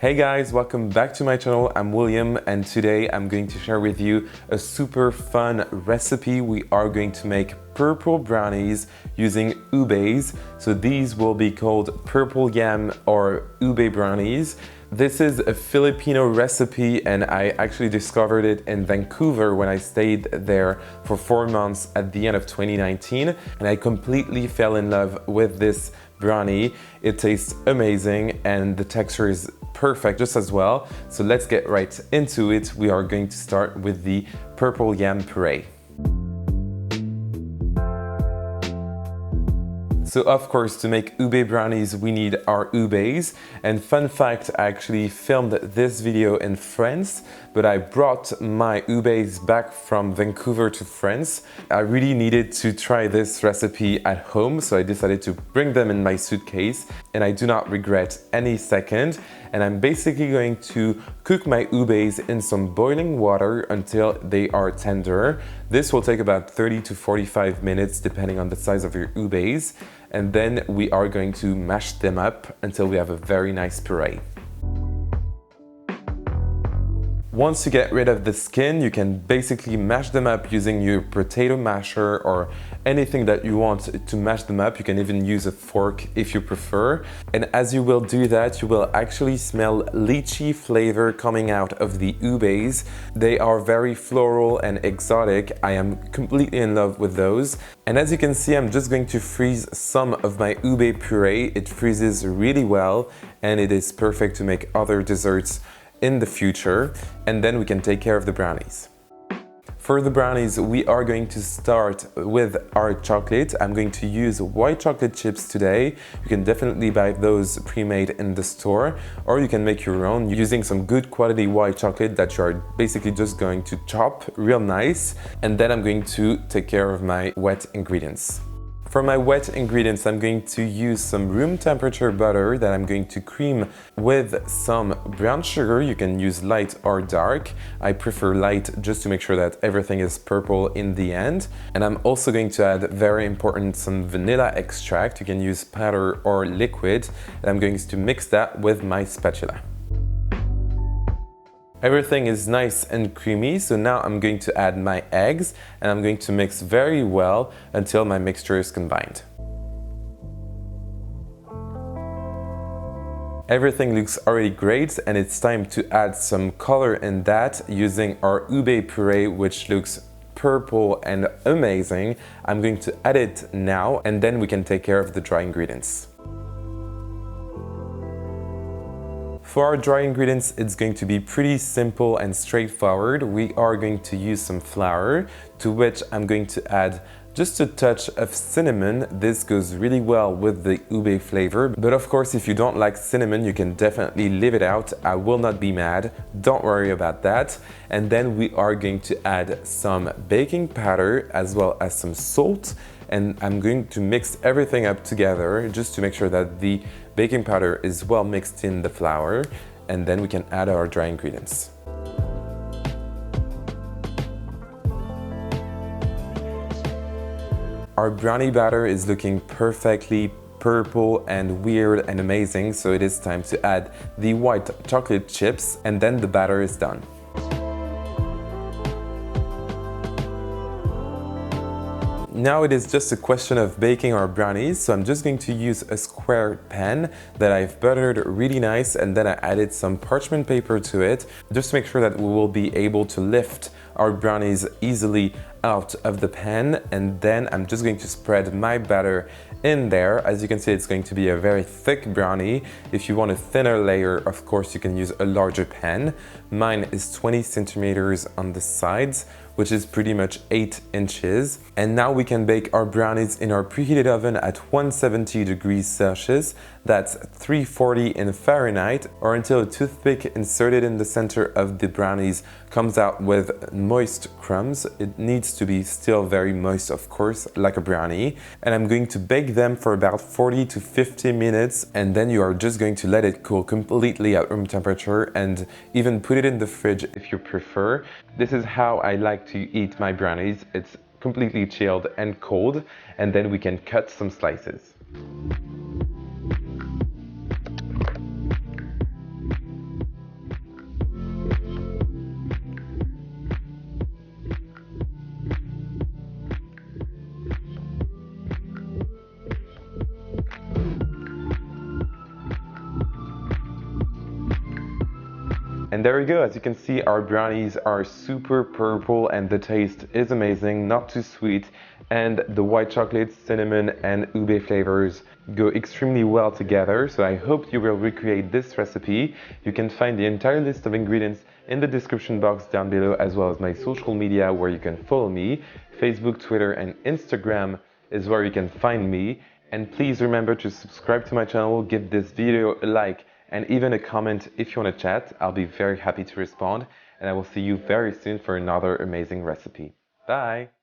Hey guys, welcome back to my channel. I'm William and today I'm going to share with you a super fun recipe. We are going to make purple brownies using ubes. So these will be called purple yam or ube brownies. This is a Filipino recipe and I actually discovered it in Vancouver when I stayed there for 4 months at the end of 2019, and I completely fell in love with this brownie. It tastes amazing and the texture is perfect just as well. So let's get right into it. We are going to start with the purple yam puree. So of course, to make ube brownies, we need our ubes. And fun fact, I actually filmed this video in France, but I brought my ubes back from Vancouver to France. I really needed to try this recipe at home, so I decided to bring them in my suitcase, and I do not regret any second. And I'm basically going to cook my ubes in some boiling water until they are tender. This will take about 30 to 45 minutes depending on the size of your ubes. And then we are going to mash them up until we have a very nice puree. Once you get rid of the skin, you can basically mash them up using your potato masher or anything that you want to mash them up. You can even use a fork if you prefer. And as you will do that, you will actually smell lychee flavor coming out of the ubes. They are very floral and exotic. I am completely in love with those. And as you can see, I'm just going to freeze some of my ube puree. It freezes really well and it is perfect to make other desserts in the future, and then we can take care of the brownies. For the brownies, we are going to start with our chocolate. I'm going to use white chocolate chips today. You can definitely buy those pre-made in the store, or you can make your own using some good quality white chocolate that you are basically just going to chop real nice. And then I'm going to take care of my wet ingredients. For my wet ingredients, I'm going to use some room temperature butter that I'm going to cream with some brown sugar. You can use light or dark. I prefer light just to make sure that everything is purple in the end. And I'm also going to add, very important, some vanilla extract. You can use powder or liquid. And I'm going to mix that with my spatula. Everything is nice and creamy, so now I'm going to add my eggs and I'm going to mix very well until my mixture is combined. Everything looks already great and it's time to add some color in that using our ube puree, which looks purple and amazing. I'm going to add it now and then we can take care of the dry ingredients. For our dry ingredients, it's going to be pretty simple and straightforward. We are going to use some flour, to which I'm going to add just a touch of cinnamon. This goes really well with the ube flavor, but of course, if you don't like cinnamon, you can definitely leave it out. I will not be mad, don't worry about that. And then we are going to add some baking powder as well as some salt. And I'm going to mix everything up together just to make sure that the baking powder is well mixed in the flour, and then we can add our dry ingredients. Our brownie batter is looking perfectly purple and weird and amazing, so it is time to add the white chocolate chips and then the batter is done. Now it is just a question of baking our brownies, so I'm just going to use a square pan that I've buttered really nice, and then I added some parchment paper to it just to make sure that we will be able to lift our brownies easily out of the pan. And then I'm just going to spread my batter in there. As you can see, it's going to be a very thick brownie. If you want a thinner layer, of course, you can use a larger pan. Mine is 20 centimeters on the sides, which is pretty much 8 inches. And now we can bake our brownies in our preheated oven at 170 degrees Celsius. That's 340 in Fahrenheit, or until a toothpick inserted in the center of the brownies comes out with moist crumbs. It needs to be still very moist, of course, like a brownie. And I'm going to bake them for about 40 to 50 minutes, and then you are just going to let it cool completely at room temperature and even put it in the fridge if you prefer. This is how I like to eat my brownies. It's completely chilled and cold, and then we can cut some slices. And there we go. As you can see, our brownies are super purple and the taste is amazing, not too sweet. And the white chocolate, cinnamon, and ube flavors go extremely well together. So I hope you will recreate this recipe. You can find the entire list of ingredients in the description box down below, as well as my social media where you can follow me. Facebook, Twitter, and Instagram is where you can find me. And please remember to subscribe to my channel, give this video a like, and even a comment if you want to chat. I'll be very happy to respond, and I will see you very soon for another amazing recipe. Bye!